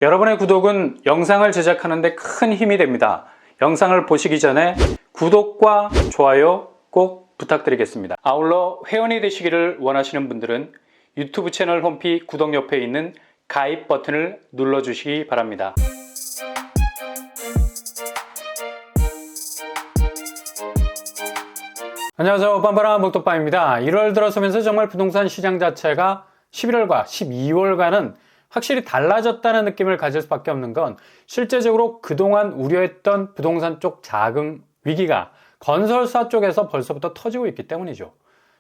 여러분의 구독은 영상을 제작하는 데 큰 힘이 됩니다. 영상을 보시기 전에 구독과 좋아요 꼭 부탁드리겠습니다. 아울러 회원이 되시기를 원하시는 분들은 유튜브 채널 홈피 구독 옆에 있는 가입 버튼을 눌러주시기 바랍니다. 안녕하세요. 빰빠라 목독방입니다. 1월 들어서면서 정말 부동산 시장 자체가 11월과 12월과는 확실히 달라졌다는 느낌을 가질 수밖에 없는 건 실제적으로 그동안 우려했던 부동산 쪽 자금 위기가 건설사 쪽에서 벌써부터 터지고 있기 때문이죠.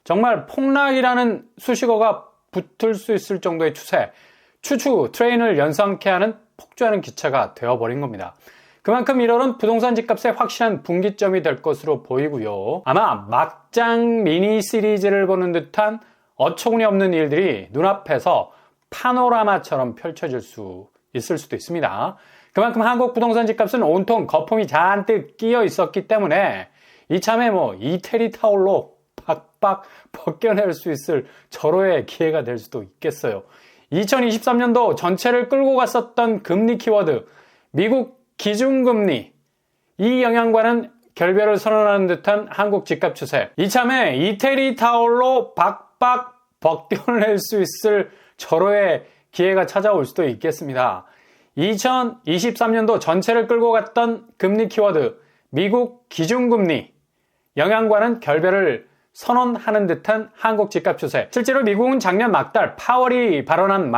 정말 폭락이라는 수식어가 붙을 수 있을 정도의 추세, 추추 트레인을 연상케 하는 폭주하는 기차가 되어버린 겁니다. 그만큼 1월은 부동산 집값의 확실한 분기점이 될 것으로 보이고요. 아마 막장 미니 시리즈를 보는 듯한 어처구니 없는 일들이 눈앞에서 파노라마처럼 펼쳐질 수 있을 수도 있습니다. 그만큼 한국 부동산 집값은 온통 거품이 잔뜩 끼어 있었기 때문에 이참에 이태리 타올로 박박 벗겨낼 수 있을 절호의 기회가 될 수도 있겠어요. 2023년도 전체를 끌고 갔었던 금리 키워드, 미국 기준금리, 이 영향과는 결별을 선언하는 듯한 한국 집값 추세, 이참에 이태리 타올로 박박 벗겨낼 수 있을 절호의 기회가 찾아올 수도 있겠습니다. 2023년도 전체를 끌고 갔던 금리 키워드, 미국 기준금리, 영향과는 결별을 선언하는 듯한 한국 집값 추세. 실제로 미국은 작년 막달 파월이 발언한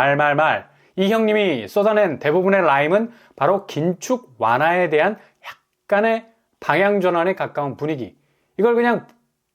이 형님이 쏟아낸 대부분의 라임은 바로 긴축 완화에 대한 약간의 방향 전환에 가까운 분위기. 이걸 그냥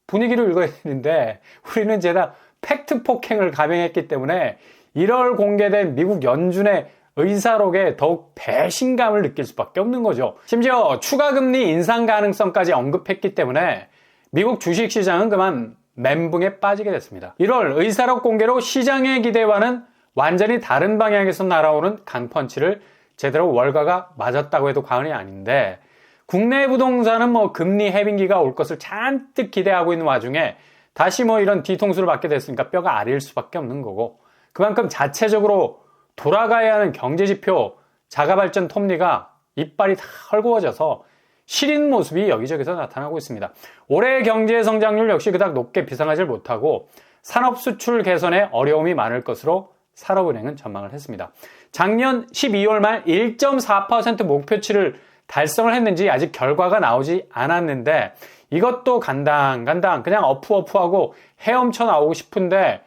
분위기로 읽어야 되는데 우리는 죄다 팩트 폭행을 감행했기 때문에 1월 공개된 미국 연준의 의사록에 더욱 배신감을 느낄 수밖에 없는 거죠. 심지어 추가 금리 인상 가능성까지 언급했기 때문에 미국 주식시장은 그만 멘붕에 빠지게 됐습니다. 1월 의사록 공개로 시장의 기대와는 완전히 다른 방향에서 날아오는 강펀치를 제대로 월가가 맞았다고 해도 과언이 아닌데, 국내 부동산은 금리 해빙기가 올 것을 잔뜩 기대하고 있는 와중에 다시 이런 뒤통수를 받게 됐으니까 뼈가 아릴 수밖에 없는 거고, 그만큼 자체적으로 돌아가야 하는 경제지표, 자가발전 톱니가 이빨이 다 헐거워져서 시린 모습이 여기저기서 나타나고 있습니다. 올해 경제 성장률 역시 그닥 높게 비상하지 못하고 산업 수출 개선에 어려움이 많을 것으로 산업은행은 전망을 했습니다. 작년 12월 말 1.4% 목표치를 달성을 했는지 아직 결과가 나오지 않았는데, 이것도 간당간당 그냥 어프어프하고 헤엄쳐 나오고 싶은데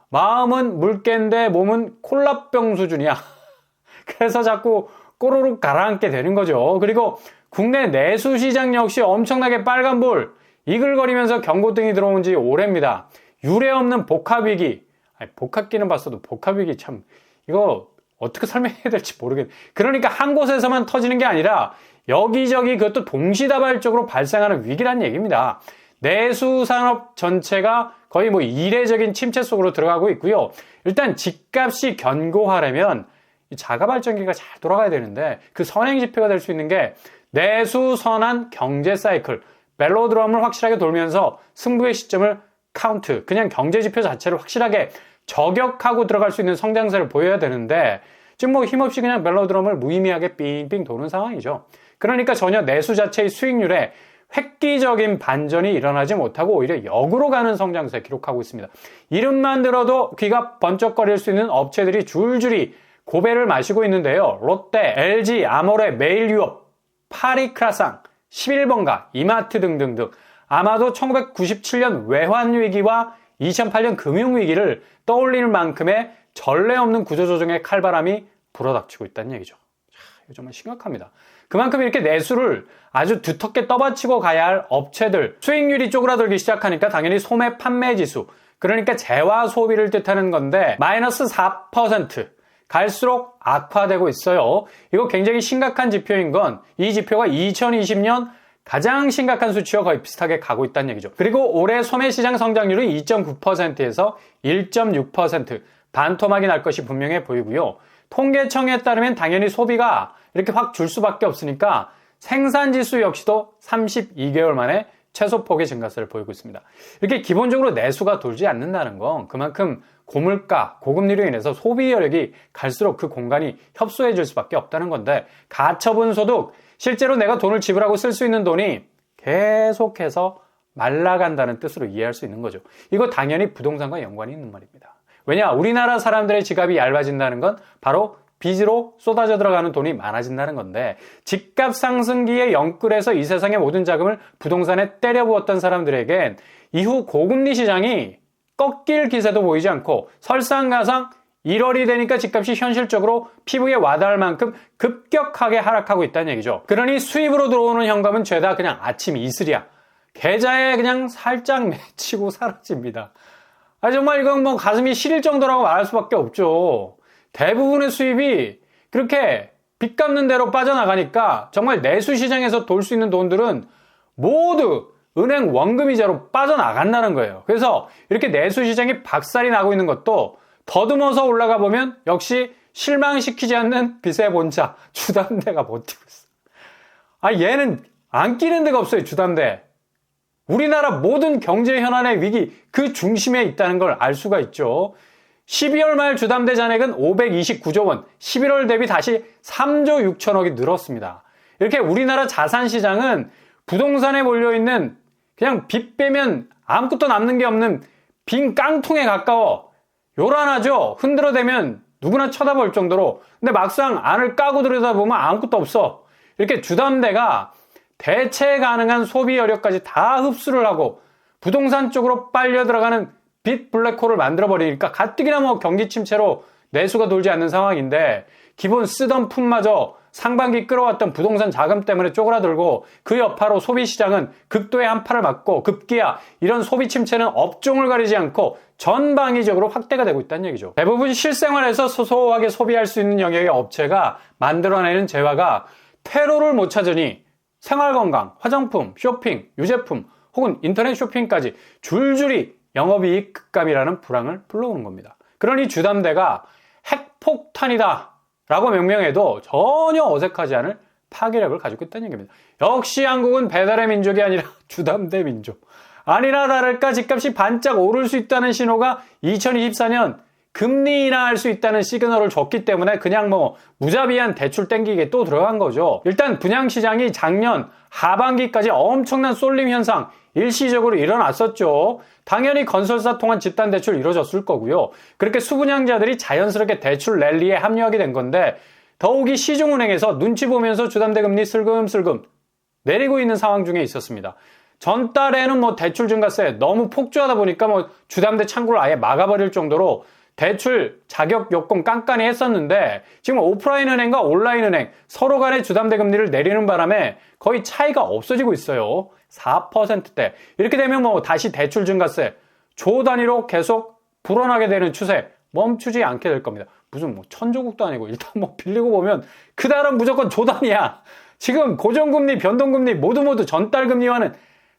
마음은 물개인데 몸은 콜라병 수준이야. 그래서 자꾸 꼬르륵 가라앉게 되는 거죠. 그리고 국내 내수 시장 역시 엄청나게 빨간불 이글거리면서 경고등이 들어온 지 오래입니다. 유례없는 복합위기. 복합기는 봤어도 복합위기 참 이거 어떻게 설명해야 될지 모르겠네. 그러니까 한 곳에서만 터지는 게 아니라 여기저기 그것도 동시다발적으로 발생하는 위기란 얘기입니다. 내수 산업 전체가 거의 이례적인 침체 속으로 들어가고 있고요. 일단 집값이 견고하려면 이 자가발전기가 잘 돌아가야 되는데 그 선행지표가 될 수 있는 게 내수 선한 경제 사이클, 벨로드럼을 확실하게 돌면서 승부의 시점을 카운트, 그냥 경제지표 자체를 확실하게 저격하고 들어갈 수 있는 성장세를 보여야 되는데 지금 힘없이 그냥 벨로드럼을 무의미하게 삥삥 도는 상황이죠. 그러니까 전혀 내수 자체의 수익률에 획기적인 반전이 일어나지 못하고 오히려 역으로 가는 성장세 기록하고 있습니다. 이름만 들어도 귀가 번쩍거릴 수 있는 업체들이 줄줄이 고배를 마시고 있는데요. 롯데, LG, 아모레, 메일유업, 파리크라상, 11번가, 이마트 등등등. 아마도 1997년 외환위기와 2008년 금융위기를 떠올리는 만큼의 전례 없는 구조조정의 칼바람이 불어닥치고 있다는 얘기죠. 이거 정말 심각합니다. 그만큼 이렇게 내수를 아주 두텁게 떠받치고 가야 할 업체들, 수익률이 쪼그라들기 시작하니까 당연히 소매 판매 지수, 그러니까 재화 소비를 뜻하는 건데 마이너스 4%, 갈수록 악화되고 있어요. 이거 굉장히 심각한 지표인 건 이 지표가 2020년 가장 심각한 수치와 거의 비슷하게 가고 있다는 얘기죠. 그리고 올해 소매시장 성장률은 2.9%에서 1.6%, 반토막이 날 것이 분명해 보이고요. 통계청에 따르면 당연히 소비가 이렇게 확 줄 수밖에 없으니까 생산지수 역시도 32개월 만에 최소폭의 증가세를 보이고 있습니다. 이렇게 기본적으로 내수가 돌지 않는다는 건 그만큼 고물가, 고금리로 인해서 소비 여력이 갈수록 그 공간이 협소해질 수밖에 없다는 건데, 가처분 소득, 실제로 내가 돈을 지불하고 쓸 수 있는 돈이 계속해서 말라간다는 뜻으로 이해할 수 있는 거죠. 이거 당연히 부동산과 연관이 있는 말입니다. 왜냐? 우리나라 사람들의 지갑이 얇아진다는 건 바로 빚으로 쏟아져 들어가는 돈이 많아진다는 건데, 집값 상승기에 영끌해서 이 세상의 모든 자금을 부동산에 때려부었던 사람들에겐 이후 고금리 시장이 꺾일 기세도 보이지 않고 설상가상 1월이 되니까 집값이 현실적으로 피부에 와닿을 만큼 급격하게 하락하고 있다는 얘기죠. 그러니 수입으로 들어오는 현금은 죄다 그냥 아침 이슬이야. 계좌에 그냥 살짝 맺히고 사라집니다. 정말 이건 뭐 가슴이 시릴 정도라고 말할 수밖에 없죠. 대부분의 수입이 그렇게 빚 갚는 대로 빠져나가니까 정말 내수 시장에서 돌 수 있는 돈들은 모두 은행 원금이자로 빠져나간다는 거예요. 그래서 이렇게 내수 시장이 박살이 나고 있는 것도 더듬어서 올라가 보면 역시 실망시키지 않는 빚의 본자 주담대가 버티고 있어. 얘는 안 끼는 데가 없어요. 주담대. 우리나라 모든 경제 현안의 위기 그 중심에 있다는 걸 알 수가 있죠. 12월 말 주담대 잔액은 529조 원, 11월 대비 다시 3조 6천억이 늘었습니다. 이렇게 우리나라 자산시장은 부동산에 몰려있는 그냥 빚 빼면 아무것도 남는 게 없는 빈 깡통에 가까워. 요란하죠? 흔들어대면 누구나 쳐다볼 정도로. 근데 막상 안을 까고 들여다보면 아무것도 없어. 이렇게 주담대가 대체 가능한 소비 여력까지 다 흡수를 하고 부동산 쪽으로 빨려 들어가는 빚 블랙홀을 만들어버리니까 가뜩이나 뭐 경기 침체로 내수가 돌지 않는 상황인데, 기본 쓰던 푼마저 상반기 끌어왔던 부동산 자금 때문에 쪼그라들고 그 여파로 소비시장은 극도의 한파를 맞고 급기야 이런 소비 침체는 업종을 가리지 않고 전방위적으로 확대가 되고 있다는 얘기죠. 대부분 실생활에서 소소하게 소비할 수 있는 영역의 업체가 만들어내는 재화가 퇴로를 못 찾으니 생활건강, 화장품, 쇼핑, 유제품 혹은 인터넷 쇼핑까지 줄줄이 영업이익 급감이라는 불황을 불러오는 겁니다. 그러니 주담대가 핵폭탄이다 라고 명명해도 전혀 어색하지 않을 파괴력을 가지고 있다는 얘기입니다. 역시 한국은 배달의 민족이 아니라 주담대 민족. 아니나 다를까 집값이 반짝 오를 수 있다는 신호가 2024년 금리 인하할 수 있다는 시그널을 줬기 때문에 그냥 뭐 무자비한 대출 땡기게 또 들어간 거죠. 일단 분양시장이 작년 하반기까지 엄청난 쏠림 현상 일시적으로 일어났었죠. 당연히 건설사 통한 집단대출 이루어졌을 거고요. 그렇게 수분양자들이 자연스럽게 대출 랠리에 합류하게 된 건데, 더욱이 시중은행에서 눈치 보면서 주담대 금리 슬금슬금 내리고 있는 상황 중에 있었습니다. 전달에는 뭐 대출 증가세 너무 폭주하다 보니까 뭐 주담대 창구를 아예 막아버릴 정도로 대출 자격 요건 깐깐히 했었는데, 지금 오프라인 은행과 온라인 은행 서로 간의 주담대 금리를 내리는 바람에 거의 차이가 없어지고 있어요. 4%대. 이렇게 되면 뭐 다시 대출 증가세 조 단위로 계속 불어나게 되는 추세 멈추지 않게 될 겁니다. 무슨 뭐 천조국도 아니고 일단 뭐 빌리고 보면 그달은 무조건 조 단위야. 지금 고정금리, 변동금리 모두 전달금리와는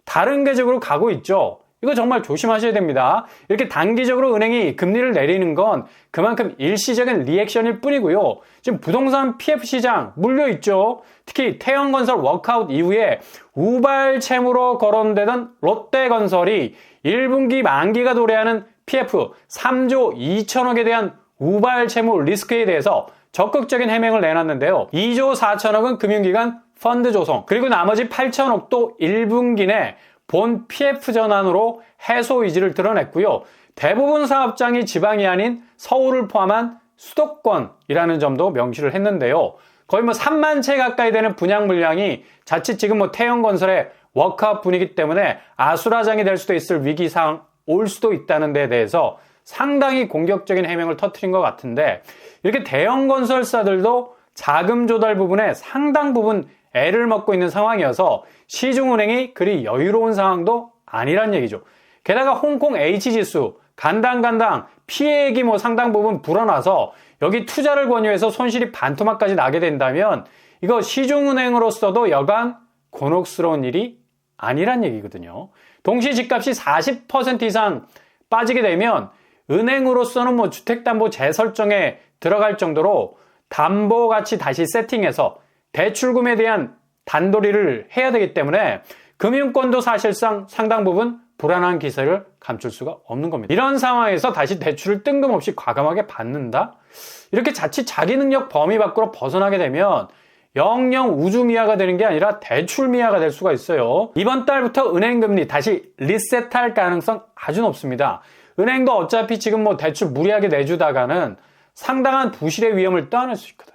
다른 궤적으로 가고 있죠. 이거 정말 조심하셔야 됩니다. 이렇게 단기적으로 은행이 금리를 내리는 건 그만큼 일시적인 리액션일 뿐이고요. 지금 부동산 PF 시장 물려있죠. 특히 태형건설 워크아웃 이후에 우발 채무로 거론되던 롯데건설이 1분기 만기가 도래하는 PF 3조 2천억에 대한 우발 채무 리스크에 대해서 적극적인 해명을 내놨는데요. 2조 4천억은 금융기관 펀드 조성, 그리고 나머지 8천억도 1분기 내 본 PF 전환으로 해소 의지를 드러냈고요. 대부분 사업장이 지방이 아닌 서울을 포함한 수도권이라는 점도 명시를 했는데요. 거의 뭐 3만 채 가까이 되는 분양 물량이 자칫 지금 뭐 태형건설의 워크아웃 분위기 때문에 아수라장이 될 수도 있을 위기상 올 수도 있다는 데 대해서 상당히 공격적인 해명을 터뜨린 것 같은데, 이렇게 대형 건설사들도 자금 조달 부분에 상당 부분 애를 먹고 있는 상황이어서 시중은행이 그리 여유로운 상황도 아니란 얘기죠. 게다가 홍콩 H지수 간당간당 피해액이 뭐 상당 부분 불어나서 여기 투자를 권유해서 손실이 반토막까지 나게 된다면 이거 시중은행으로서도 여간 곤혹스러운 일이 아니란 얘기거든요. 동시 집값이 40% 이상 빠지게 되면 은행으로서는 뭐 주택담보 재설정에 들어갈 정도로 담보같이 다시 세팅해서 대출금에 대한 단도리를 해야 되기 때문에 금융권도 사실상 상당 부분 불안한 기세를 감출 수가 없는 겁니다. 이런 상황에서 다시 대출을 뜬금없이 과감하게 받는다? 이렇게 자칫 자기 능력 범위 밖으로 벗어나게 되면 영영 우주미아가 되는 게 아니라 대출미아가 될 수가 있어요. 이번 달부터 은행금리 다시 리셋할 가능성 아주 높습니다. 은행도 어차피 지금 뭐 대출 무리하게 내주다가는 상당한 부실의 위험을 떠안을 수 있거든.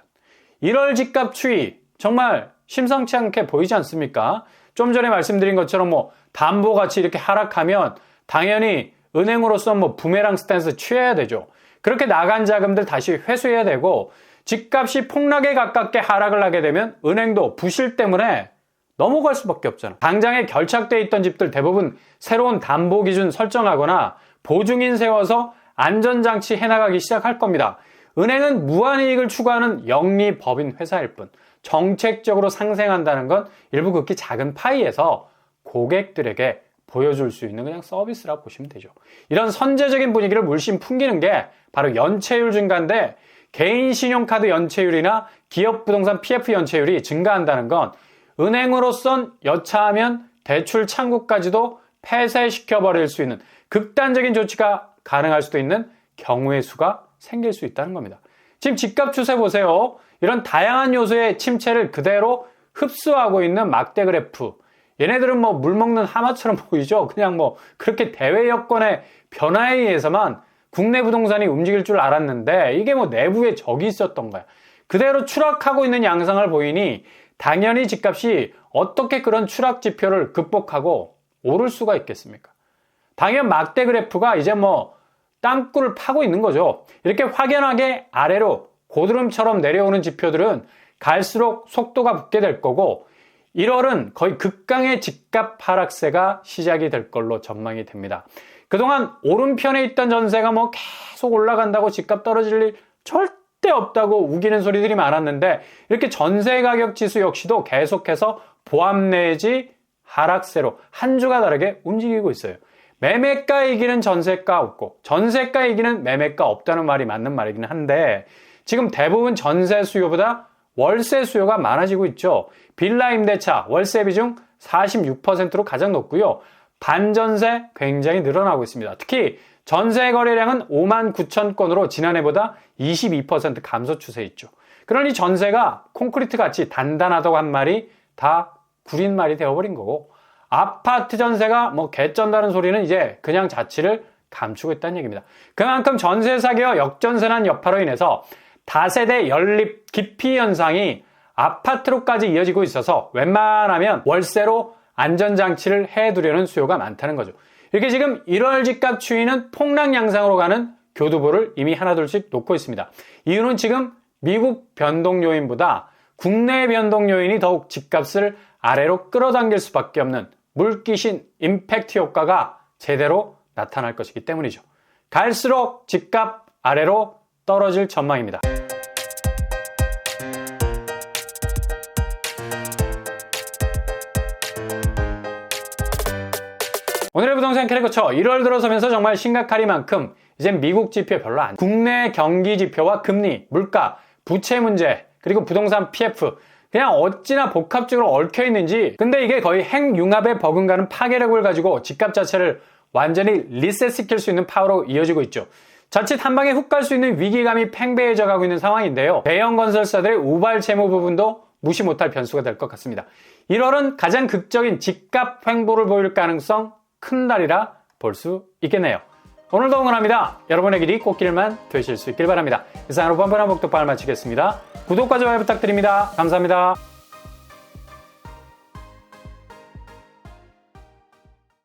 1월 집값 추이 정말 심상치 않게 보이지 않습니까? 좀 전에 말씀드린 것처럼 뭐 담보가치 이렇게 하락하면 당연히 은행으로서 뭐 부메랑 스탠스 취해야 되죠. 그렇게 나간 자금들 다시 회수해야 되고, 집값이 폭락에 가깝게 하락을 하게 되면 은행도 부실 때문에 넘어갈 수밖에 없잖아. 당장에 결착돼 있던 집들 대부분 새로운 담보 기준 설정하거나 보증인 세워서 안전장치 해나가기 시작할 겁니다. 은행은 무한이익을 추구하는 영리법인 회사일 뿐, 정책적으로 상생한다는 건 일부 극히 작은 파이에서 고객들에게 보여줄 수 있는 그냥 서비스라 보시면 되죠. 이런 선제적인 분위기를 물씬 풍기는 게 바로 연체율 증가인데, 개인 신용카드 연체율이나 기업 부동산 PF 연체율이 증가한다는 건 은행으로선 여차하면 대출 창구까지도 폐쇄시켜버릴 수 있는 극단적인 조치가 가능할 수도 있는 경우의 수가 생길 수 있다는 겁니다. 지금 집값 추세 보세요. 이런 다양한 요소의 침체를 그대로 흡수하고 있는 막대 그래프. 얘네들은 뭐 물 먹는 하마처럼 보이죠. 그냥 뭐 그렇게 대외 여건의 변화에 의해서만 국내 부동산이 움직일 줄 알았는데 이게 뭐 내부에 적이 있었던 거야. 그대로 추락하고 있는 양상을 보이니 당연히 집값이 어떻게 그런 추락 지표를 극복하고 오를 수가 있겠습니까? 당연 막대 그래프가 이제 뭐 땅굴을 파고 있는 거죠. 이렇게 확연하게 아래로 고드름처럼 내려오는 지표들은 갈수록 속도가 붙게 될 거고, 1월은 거의 극강의 집값 하락세가 시작이 될 걸로 전망이 됩니다. 그동안 오른편에 있던 전세가 뭐 계속 올라간다고 집값 떨어질 일 절대 없다고 우기는 소리들이 많았는데, 이렇게 전세 가격 지수 역시도 계속해서 보합 내지 하락세로 한 주가 다르게 움직이고 있어요. 매매가 이기는 전세가 없고 전세가 이기는 매매가 없다는 말이 맞는 말이긴 한데, 지금 대부분 전세 수요보다 월세 수요가 많아지고 있죠. 빌라 임대차 월세 비중 46%로 가장 높고요. 반전세 굉장히 늘어나고 있습니다. 특히 전세 거래량은 5만 9천 건으로 지난해보다 22% 감소 추세에 있죠. 그러니 전세가 콘크리트 같이 단단하다고 한 말이 다 구린 말이 되어버린 거고, 아파트 전세가 뭐 개쩐다는 소리는 이제 그냥 자취를 감추고 있다는 얘기입니다. 그만큼 전세 사기와 역전세난 여파로 인해서 다세대 연립 기피 현상이 아파트로까지 이어지고 있어서 웬만하면 월세로 안전장치를 해두려는 수요가 많다는 거죠. 이렇게 지금 1월 집값 추이는 폭락 양상으로 가는 교두보를 이미 하나둘씩 놓고 있습니다. 이유는 지금 미국 변동 요인보다 국내 변동 요인이 더욱 집값을 아래로 끌어당길 수밖에 없는 물귀신 임팩트 효과가 제대로 나타날 것이기 때문이죠. 갈수록 집값 아래로 떨어질 전망입니다. 오늘의 부동산 캐릭터처 1월 들어서면서 정말 심각하리만큼 이젠 미국 지표 별로 안, 국내 경기 지표와 금리, 물가, 부채 문제, 그리고 부동산 PF, 그냥 어찌나 복합적으로 얽혀 있는지. 근데 이게 거의 핵융합에 버금가는 파괴력을 가지고 집값 자체를 완전히 리셋시킬 수 있는 파워로 이어지고 있죠. 자칫 한 방에 훅 갈 수 있는 위기감이 팽배해져 가고 있는 상황인데요. 대형 건설사들의 우발 채무 부분도 무시 못할 변수가 될 것 같습니다. 1월은 가장 극적인 집값 횡보를 보일 가능성 큰 날이라 볼 수 있겠네요. 오늘도 응원합니다. 여러분의 길이 꽃길만 되실 수 있길 바랍니다. 이상으로 뻔뻔한 목독방을 마치겠습니다. 구독과 좋아요 부탁드립니다. 감사합니다.